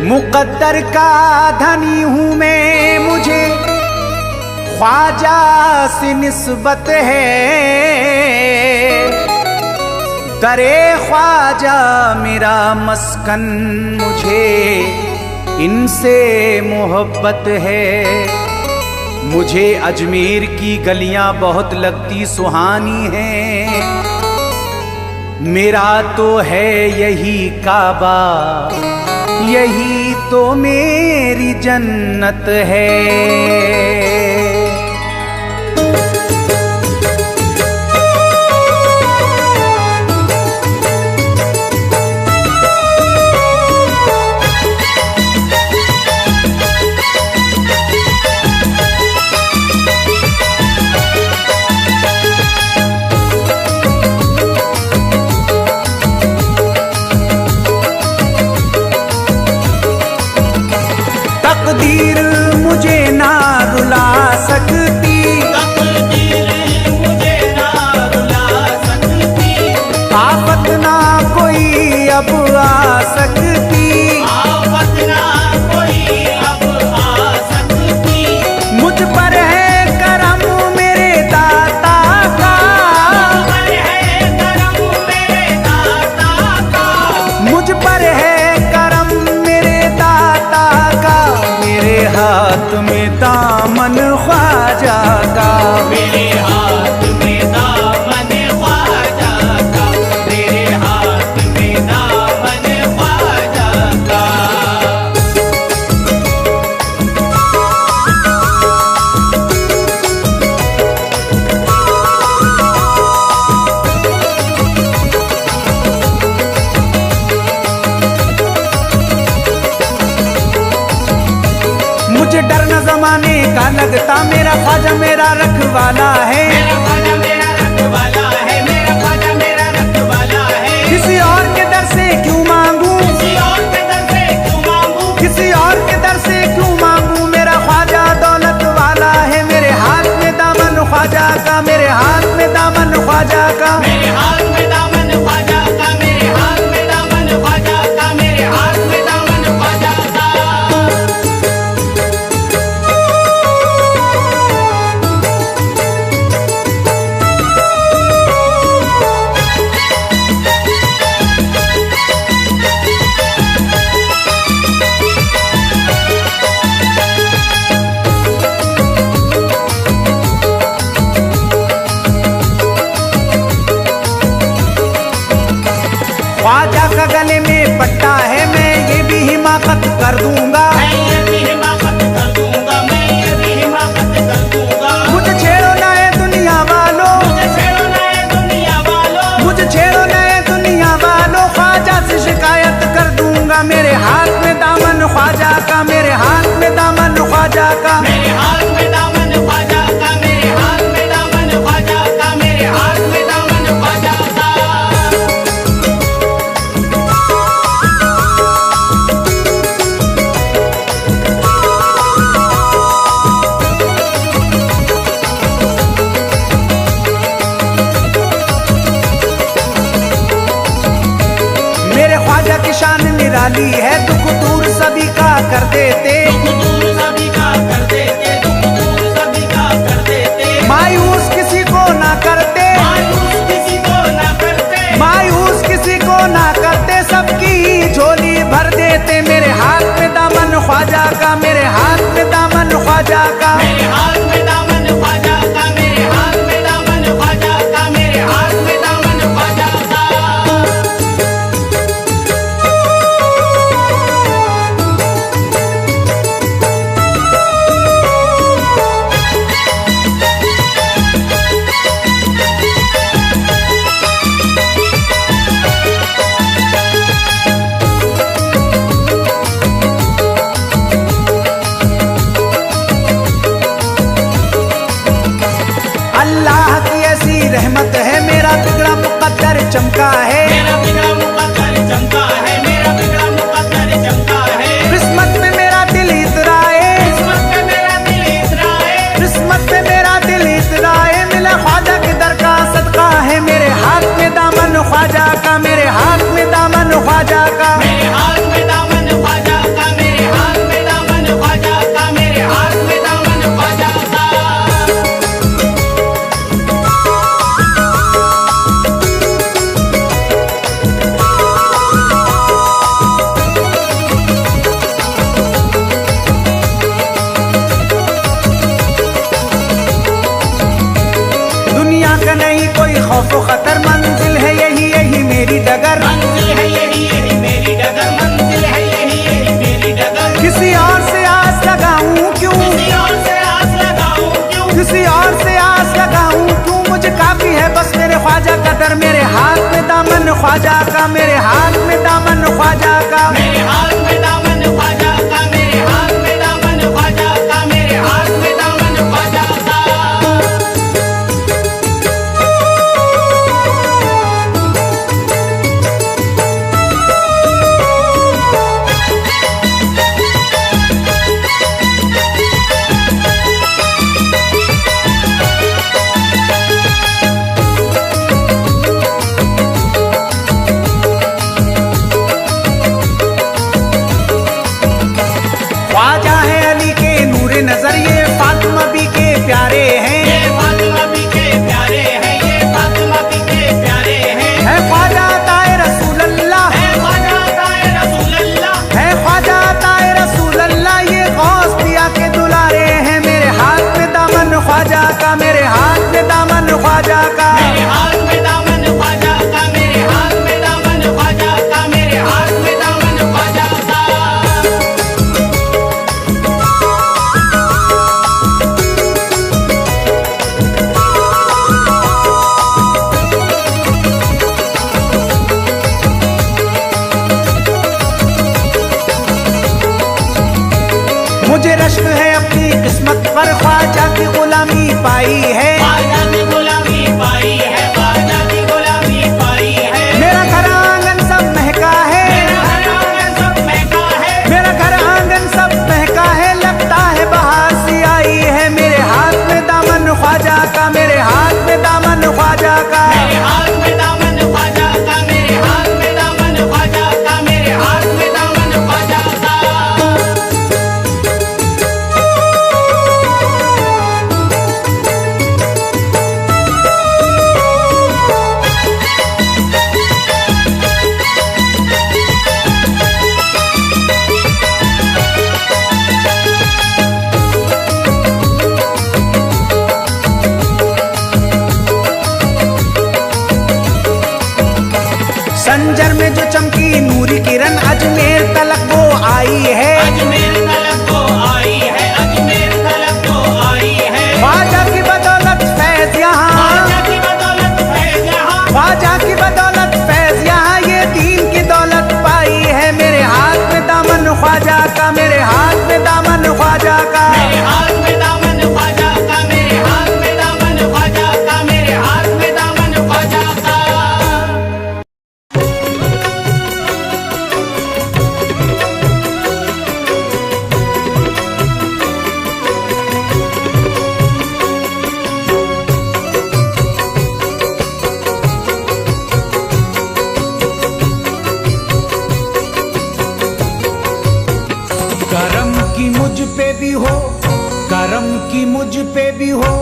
मुकद्दर का धनी हूँ मैं, मुझे ख्वाजा से निस्बत है। दरे ख्वाजा मेरा मस्कन, मुझे इनसे मोहब्बत है। मुझे अजमेर की गलियां बहुत लगती सुहानी हैं। मेरा तो है यही काबा, यही तो मेरी जन्नत है। तकदीर मुझे ना रुला सकती, तकदीर मुझे ना रुला सकती। आफत ना कोई अब आ सकती, आफत ना कोई अब आ सकती। मुझ पर है करम मेरे दाता का, मुझ पर है करम मेरे दाता का। मुझ पर है करम मेरे दाता का। मेरे हाथ में दामन ख्वाजा का, मेरे हाथ में दामन ख्वाजा का। मेरे हाथ में दामन ख्वाजा का। मुझे डर न जमाने का लगता, मेरा ख्वाजा मेरा रखवाला है। मेरा ख्वाजा मेरा रखवाला है। मेरा ख्वाजा मेरा रखवाला है। किसी और के दर से क्यों मांगू, किसी और के दर से क्यों मांगू। किसी और के दर से क्यों मांगू। मेरा ख्वाजा दौलत वाला है। मेरे हाथ में दामन ख्वाजा का, मेरे हाथ में दामन ख्वाजा का। मेरे हाथ में दामन ख्वाजा का। मेरे हाथ में दामन ख्वाजा का। मेरे हाथ में दामन ख्वाजा का। ख्वाजा का गले में पट्टा है, मैं ये भी हिमाकत कर दूंगा। मैं ये भी हिमाकत कर दूंगा। मैं ये भी हिमाकत कर दूंगा। मुझे छेड़ो नए दुनिया वालों, मुझे छेड़ो नए दुनिया वालों। मुझे छेड़ो नए दुनिया वालों। ख्वाजा से शिकायत कर दूंगा। मेरे हाथ में दामन ख्वाजा का, मेरे हाथ में दामन ख्वाजा का। मेरे हाथ में दामन ख्वाजा का। मेरे हाथ में दामन ख्वाजा का। मेरे हाथ में दामन ख्वाजा का। मेरे ख्वाजा की शान निराली है, दुख दूर सभी का कर देते। दुख दूर सभी का कर देते। दुख दूर सभी का कर देते। मायूस किसी को ना करते, मायूस किसी को ना करते। मायूस किसी को ना करते। सबकी झोली भर देते। मेरे हाथ में दामन ख्वाजा का, मेरे हाथ में दामन ख्वाजा का। मेरे हाथ में दामन ख्वाजा का। मेरे हाथ में दामन ख्वाजा का। मेरे हाथ में दामन ख्वाजा का। ख्वाजा का, मेरे हाथ में दामन ख्वाजा का। मेरे हाथ में दामन ख्वाजा का, मेरे हाथ में दामन ख्वाजा का, मेरे हाथ में दामन ख्वाजा का। ख्वाजा है अली के नूरे नजर, ये फातिमा बी के प्यारे हैं। ये फातिमा बी के प्यारे हैं, ये फातिमा बी के प्यारे हैं। है ख्वाजा ताए रसूल अल्लाह, है ख्वाजा ताए रसूल अल्लाह, है ख्वाजा ताए रसूल अल्लाह, ये गौस पिया के दुलारे हैं। मेरे हाथ में दामन ख्वाजा का, मेरे हाथ में दामन ख्वाजा का। मेरे हाथ में दामन ख्वाजा का, मेरे हाथ में दामन ख्वाजा का, मेरे हाथ में दामन ख्वाजा का। मुझे रश्क है अपनी किस्मत पर, ख्वाजा की गुलामी पाई है। ख्वाजा की गुलामी पाई है, ख्वाजा की गुलामी पाई है। मेरा घर आंगन सब महका है, मेरा घर आंगन सब महका है, मेरा घर आंगन सब महका है। लगता है बहार सी आई है। मेरे हाथ में दामन ख्वाजा का, मेरे हाथ में दामन ख्वाजा का। मेरे हाथ में दामन ख्वाजा का, मेरे हाथ में दामन ख्वाजा का, मेरे हाथ में दामन ख्वाजा का। संजर में जो चमकी नूरी किरण, अजमेर तलक वो आई है। अजमेर तलक को आई है, अजमेर तलक को आई है। ख्वाजा की बदौलत फैज यहाँ, ख्वाजा की बदौलत फैज यहाँ, ख्वाजा की बदौलत फैज यहाँ, ये दीन की दौलत पाई है। मेरे हाथ में दामन ख्वाजा का, मेरे हाथ में दामन ख्वाजा का। मेरे हाथ में दामन ख्वाजा का, मेरे हाथ में दामन ख्वाजा का, मेरे हाथ में दामन ख्वाजा का। करम की मुझ पे भी हो, करम की मुझ पे भी हो,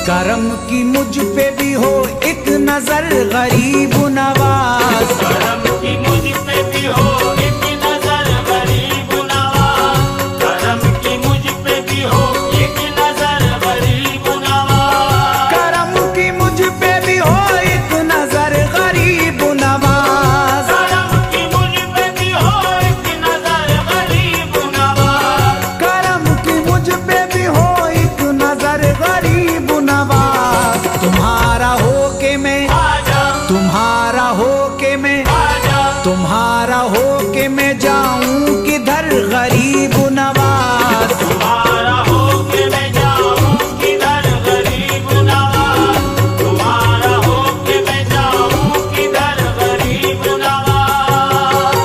करम की मुझ पे भी हो एक नजर गरीब नवाज। करम की मुझ पे भी हो एक नजर गरीब नवाज, करम की मुझ पे भी हो एक नजर गरीब नवाज। करम की मुझ पे भी हो एक नजर गरीब नवाज। करम की मुझ पे भी हो एक नजर गरीब नवाज। करम की मुझ पे भी हो एक नजर गरीब नवाज। तुम्हारा हो के मैं, ख्वाजा, तुम्हारा हो के मैं, ख्वाजा, तुम्हारा हो के मैं जाऊं किधर गरीब नवाज। तुम्हारा हो के मैं जाऊं किधर गरीब नवाज, तुम्हारा हो के मैं जाऊं किधर गरीब नवाज।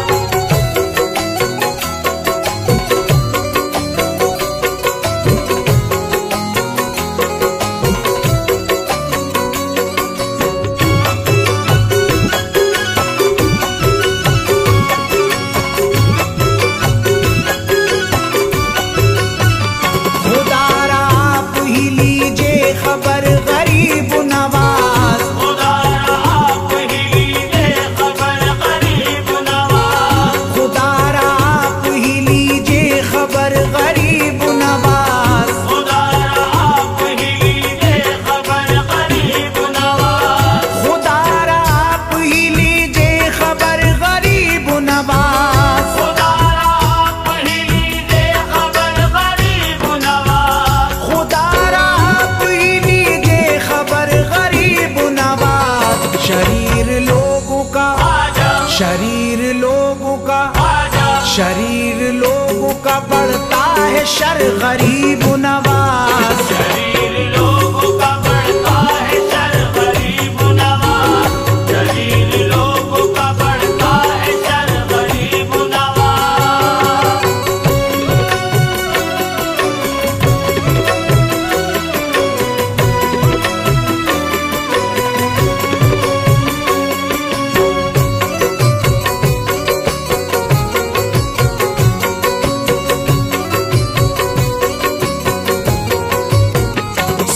शरीर लोगों का बढ़ता है शर गरीब नवाज। शरीर लोगों का बढ़ता है शर गरीब नवाज। शरीर लोगों का बढ़ता है शर गरीब नवाज।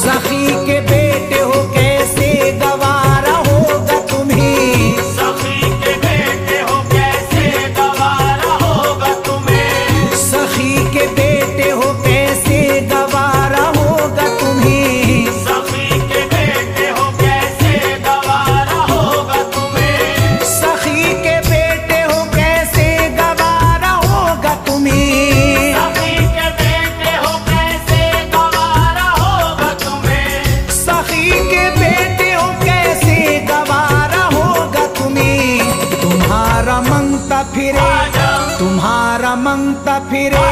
सखी के बेटे हो कैसे गवारा होगा तुम्हें। सखी के बेटे हो कैसे गवारा होगा तुम्हें। सखी के बेटे हो कैसे गवारा होगा तुम्हें। सखी के बेटे हो कैसे गवारा होगा तुम्हें। सखी के बेटे हो कैसे गवारा होगा तुम्हें। सखी के बेटे हो कैसे गवारा होगा तुम्हें। सखी के बेटे हो कैसे गवारा होगा तुम्हें। तुम्हारा मंगता फिरे, तुम्हारा मंगता फिरे,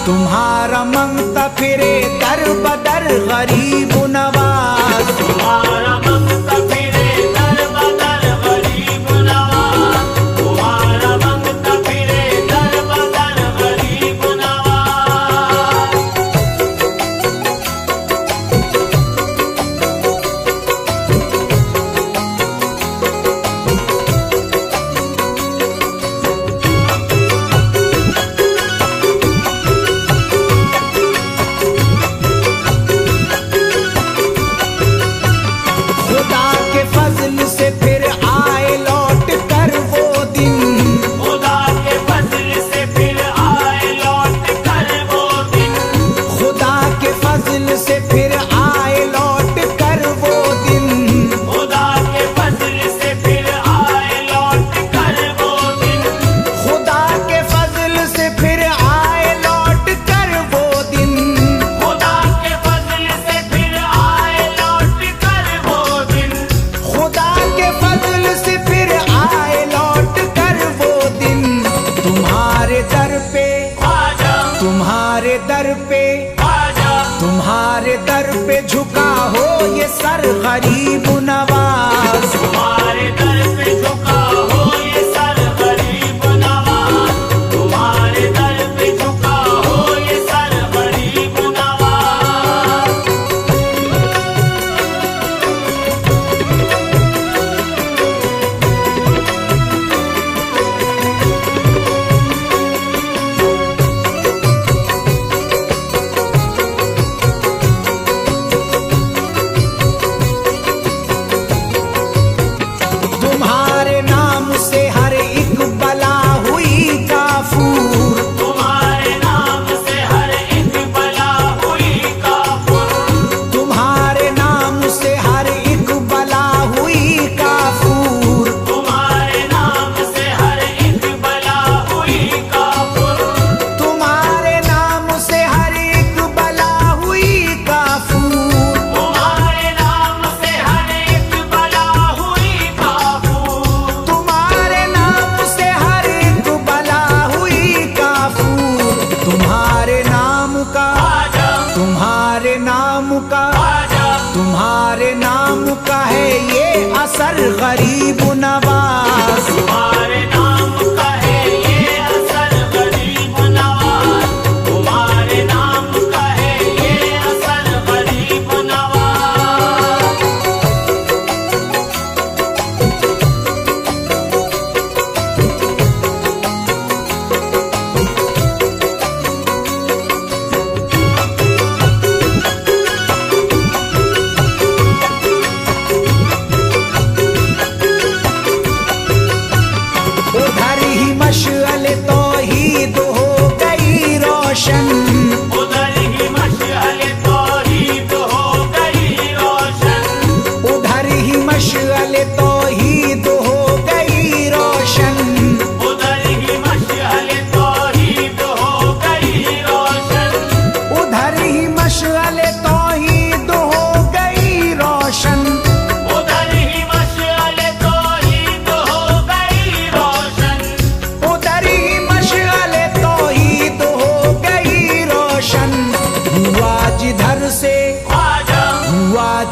तुम्हारा मंगता फिरे दर बदर गरीब नवाज। तुम्हारा मंगता फिरे दर बदर गरीब नवाज। तुम्हारा मंगता फिरे दर बदर गरीब नवाज। खुदा के फजल से फिर आए लौट कर वो दिन। खुदा के फजल से फिर आए लौट कर वो दिन। खुदा के फजल से फिर आए लौट कर वो दिन। खुदा के फजल से फिर आए लौट कर वो दिन। खुदा के फजल से फिर आए लौट कर वो दिन। खुदा के फजल से फिर आए लौट कर वो दिन। खुदा के फजल से फिर आए लौट कर वो दिन। तुम्हारे दर पे, आजा तुम्हारे दर पे, आजा तुम्हारे दर पे झुका हो ये सर गरीब नवाज। तुम्हारे दर पे झुका हो ये सर गरीब नवाज। तुम्हारे दर पे झुका हो ये सर गरीब नवाज। तुम्हारे नाम से हर एक बला हुई काफूर। तुम्हारे नाम से हर एक बला हुई काफुर। तुम्हारे नाम से हर एक बला हुई काफूर। तुम्हारे नाम से हर एक बला हुई काफुर। तुम्हारे नाम से हर एक बला हुई काफूर। तुम्हारे नाम से हर एक बला हुई काफुर। तुम्हारे नाम से हर एक बला हुई काफूर। तुम्हारे नाम का, आजा तुम्हारे नाम का, आजा तुम्हारे नाम का है ये असर गरीब नवाज। तुम्हारे नाम का है ये असर गरीब नवाज। तुम्हारे नाम का है ये असर गरीब नवाज। उधर ही मशअले तौहीद हो गई रोशन। उधर ही मशअले तौहीद हो गई रोशन। उधर ही मशअले तौहीद हो गई रोशन। उधर ही मशअले तौहीद हो गई रोशन। उधर ही मशअले तौहीद हो गई रोशन। उधर ही मशअले तौहीद हो गई रोशन। उधर ही मशअले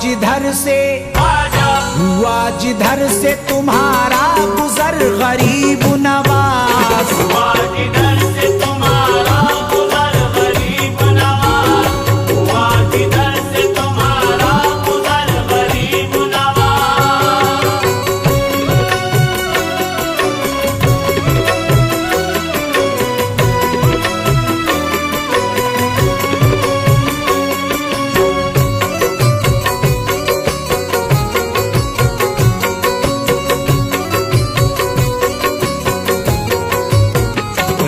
जिधर से ख्वाजा, हुआ जिधर से तुम्हारा गुजर गरीब नवाज। हुआ जिधर से तुम्हारा गुजर गरीब नवाज, हुआ जिधर से तुम्हारा गुजर गरीब नवाज।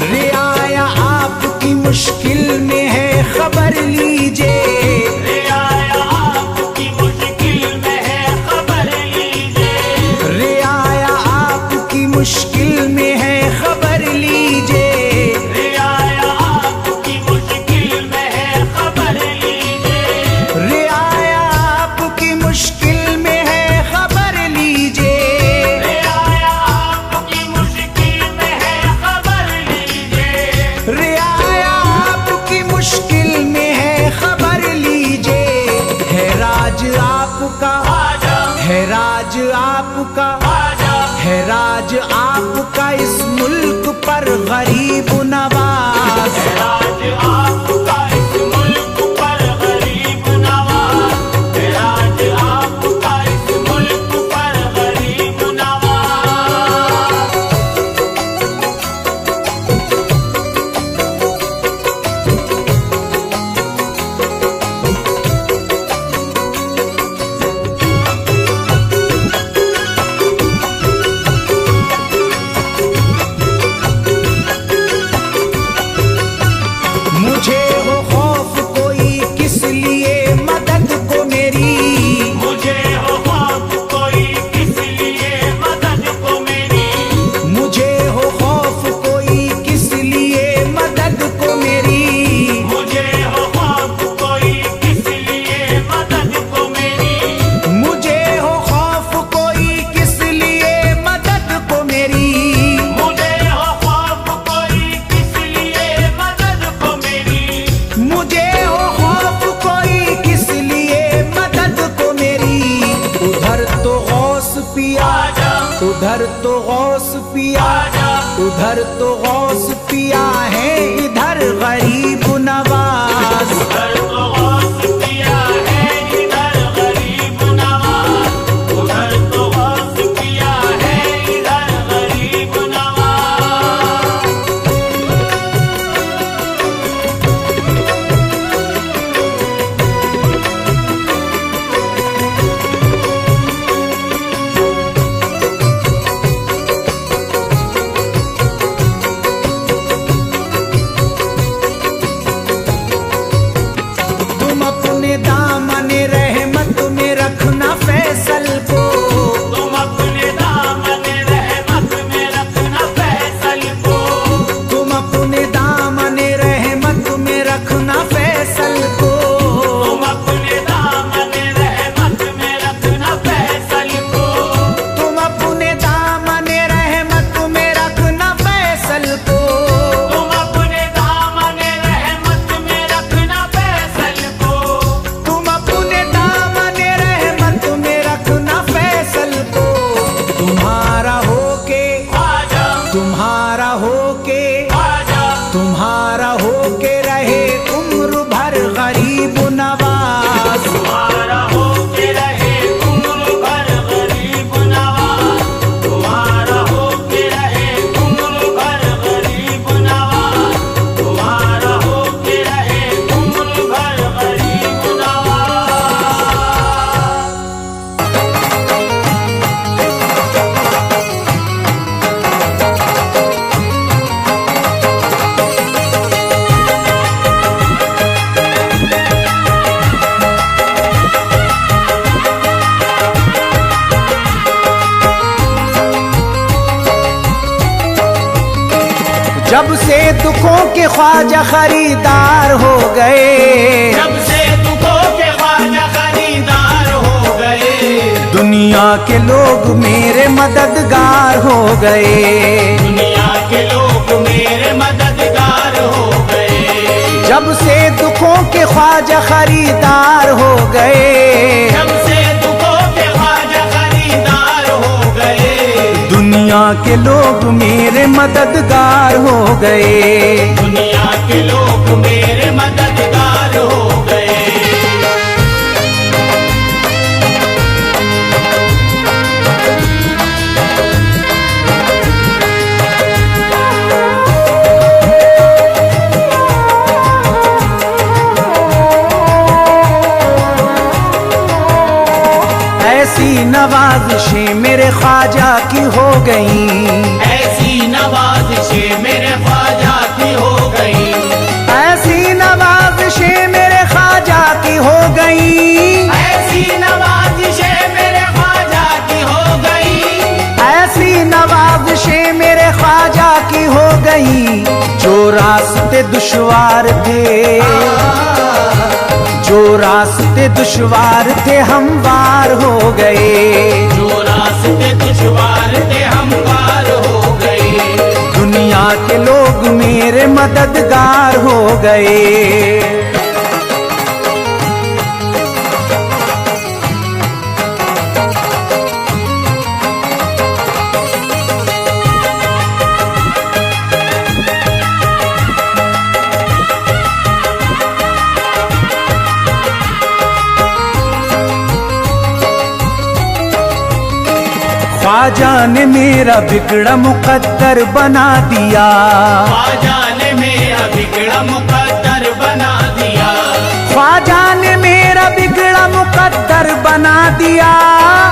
रियाया आपकी मुश्किल में है खबर लीजिए। रियाया आपकी मुश्किल में है खबर लीजिए, रियाया आपकी मुश्किल में है खबर लीजिए। रियाया आपकी मुश्किल में है खबर लीजिए, रियाया आपकी मुश्किल में है खबर लीजिए। रियाया आपकी मुश्किल में है खबर लीजिए, रियाया आपकी मुश्किल में है खबर लीजिए। है राज आपका, ख्वाजा, है राज आपका, ख्वाजा, है राज आपका इस मुल्क पर गरीब नवाज। राज आपका इस मुल्क पर गरीब नवाज, राज आपका इस मुल्क पर गरीब नवाज। मुझे हो खौफ कोई किस लिए मदद को मेरी। मुझे हो खौफ कोई किस लिए मदद को मेरी, मुझे हो खौफ कोई किस लिए मदद को मेरी। मुझे हो खौफ कोई किस लिए मदद को मेरी, मुझे हो खौफ कोई किस लिए मदद को मेरी। मुझे हो खौफ कोई किस लिए मदद को मेरी, मुझे हो खौफ कोई किस लिए मदद को मेरी। उधर तो गौस पिया, ख्वाजा, उधर तो गौस पिया, ख्वाजा, उधर तो गौस पिया है इधर गरीब नवाज। उधर तो गौस पिया है इधर गरीब नवाज, उधर तो गौस पिया है इधर गरीब नवाज। तुम अपने दामने रहमत में रखना फैसल को। तुम अपने दामन रहमत में रखना फैसल को, तुम अपने दामने रहमत में रखना फैसल को। तुम अपने दामन रहमत में रखना फैसल को, तुम अपने दामने रहमत में रखना फैसल को। तुम अपने दामन रहमत में रखना फैसल को, तुम अपने दामने रहमत में रखना फैसल को। तुम्हारा होके, ख्वाजा, तुम्हारा होके, ख्वाजा, तुम्हारा होके रहे उम्र भर गरीब नवाज। तुम्हारा होके रहे उम्र भर गरीब नवाज, तुम्हारा होके रहे उम्र भर गरीब नवाज, तुम्हारा होके रहे उम्र भर गरीब नवाज। जब से दुखों के ख्वाजा खरीदार हो गए, जब से दुखों के ख्वाजा खरीदार हो गए, दुनिया के लोग मेरे मददगार हो गए। दुनिया के लोग मेरे मददगार हो गए। जब से दुखों के ख्वाजा खरीदार हो गए, जब से दुनिया के लोग मेरे मददगार हो गए। दुनिया के लोग मेरे मददगार हो गए। ऐसी नवाजिशें मेरे ख्वाजा की हो गई। ऐसी नवाजिशें मेरे ख्वाजा की हो गई। ऐसी नवाजिशें मेरे ख्वाजा की हो गई। ऐसी नवाजिशें मेरे ख्वाजा की हो गई। ऐसी नवाजिशें मेरे ख्वाजा की हो गई। जो रास्ते दुश्वार थे, जो रास्ते दुश्वार थे हमवार हो गए। जो रास्ते दुश्वार थे हमवार हो गए। दुनिया के लोग मेरे मददगार हो गए। ख्वाजा ने मेरा बिगड़ा मुकद्दर बना दिया। ख्वाजा ने मेरा बिगड़ा मुकद्दर बना दिया। ख्वाजा ने मेरा बिगड़ा मुकद्दर बना दिया।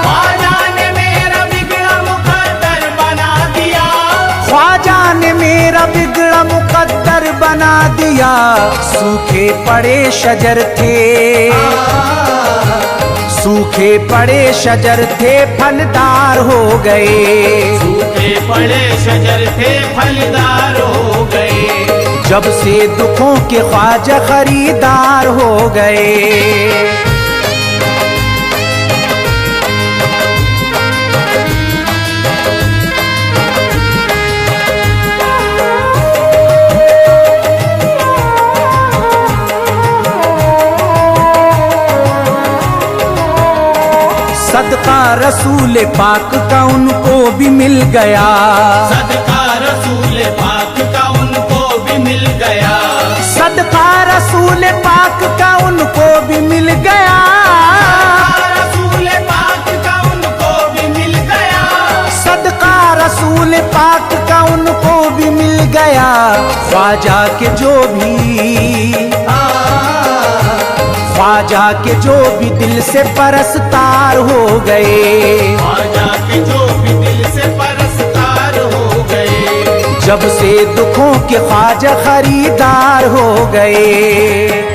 ख्वाजा ने मेरा बिगड़ा मुकद्दर बना दिया। ख्वाजा ने मेरा बिगड़ा मुकद्दर बना दिया। सूखे पड़े शजर थे, सूखे पड़े शजर थे फलदार हो गए। सूखे पड़े शजर थे फलदार हो गए। जब से दुखों के ख्वाजा खरीदार हो गए। सदका रसूल पाक का उनको भी मिल गया। सदका रसूल पाक का उनको भी मिल गया। सदका रसूल पाक का उनको भी मिल गया। रसूल पाक का उनको भी मिल गया। सदका रसूल पाक का उनको भी मिल गया। ख्वाजा के जो भी, ख्वाजा के जो भी दिल से परस्तार हो गए। ख्वाजा के जो भी दिल से परस्तार हो गए। जब से दुखों के ख्वाजा खरीदार हो गए।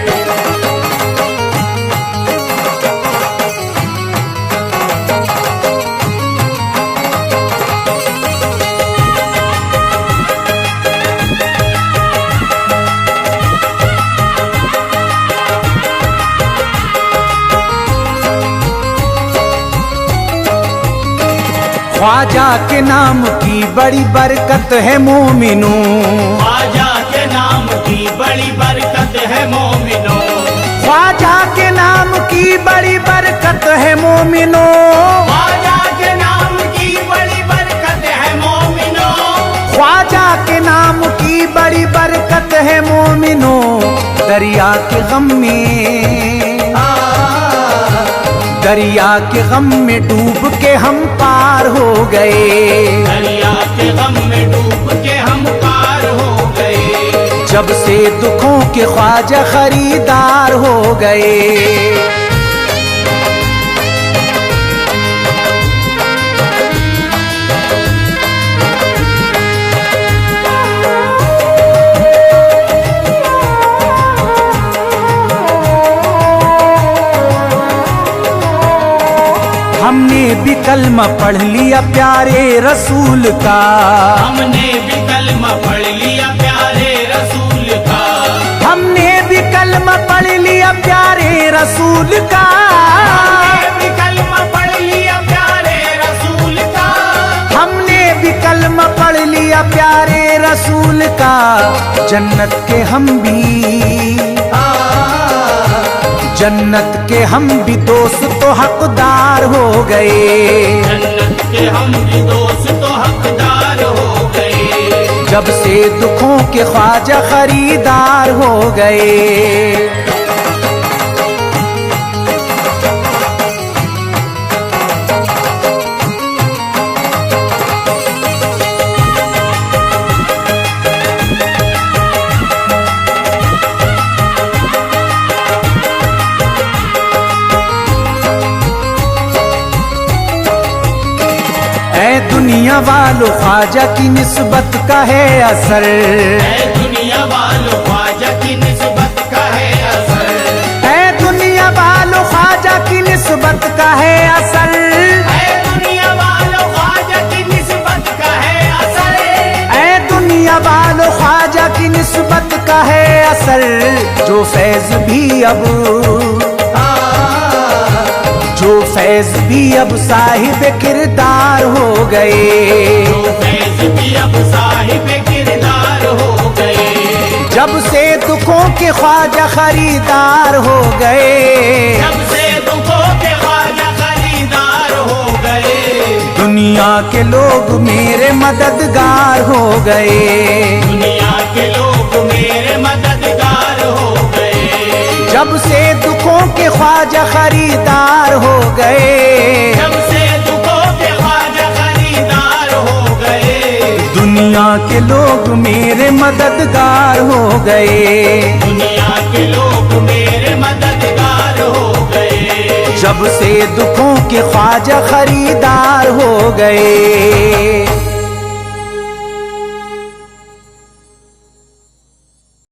ख्वाजा के नाम की बड़ी बरकत है मोमिनों। ख्वाजा के नाम की बड़ी बरकत है मोमिनों। ख्वाजा के नाम की बड़ी बरकत है मोमिनों। ख्वाजा के नाम की बड़ी बरकत है मोमिनों। ख्वाजा के नाम की बड़ी बरकत है मोमिनों। दरिया के गम में, दरिया के गम में डूब के हम पार हो गए। दरिया के गम में डूब के हम पार हो गए। जब से दुखों के ख्वाजा खरीदार हो गए। हमने भी कलमा पढ़ लिया प्यारे रसूल का। हमने भी कलमा पढ़ लिया प्यारे रसूल का। हमने भी कलमा पढ़ लिया प्यारे रसूल का। हमने भी कलमा पढ़ लिया प्यारे रसूल का। हमने भी कलमा पढ़ लिया प्यारे रसूल का। जन्नत के हम भी, जन्नत के हम भी दोस्त तो हकदार हो गए। जन्नत के हम भी दोस्त तो हकदार हो गए। जब से दुखों के ख्वाजा खरीदार हो गए। दुनिया वालों ख्वाजा की निस्बत का है असर। दुनिया वालों ख्वाजा की निस्बत का है असर। दुनिया वालों ख्वाजा की निस्बत का है असर। दुनिया वालों ख्वाजा की निस्बत का है असर। दुनिया वालों ख्वाजा की निस्बत का है असर। जो फैज भी अब साहिब किरदार हो गए। जो फैज भी अब साहिब किरदार हो गए। जब से दुखों के ख्वाजा खरीदार हो गए। जब से दुखों के ख्वाजा खरीदार हो गए। दुनिया के लोग मेरे मददगार हो गए। दुनिया के लोग मेरे मददगार हो गए। जब से दुखों के ख्वाजा खरीदार हो गए। जब से दुखों के ख्वाजा खरीदार हो गए। दुनिया के लोग मेरे मददगार हो गए। दुनिया के लोग मेरे मददगार हो गए। जब से दुखों के ख्वाजा खरीदार हो गए।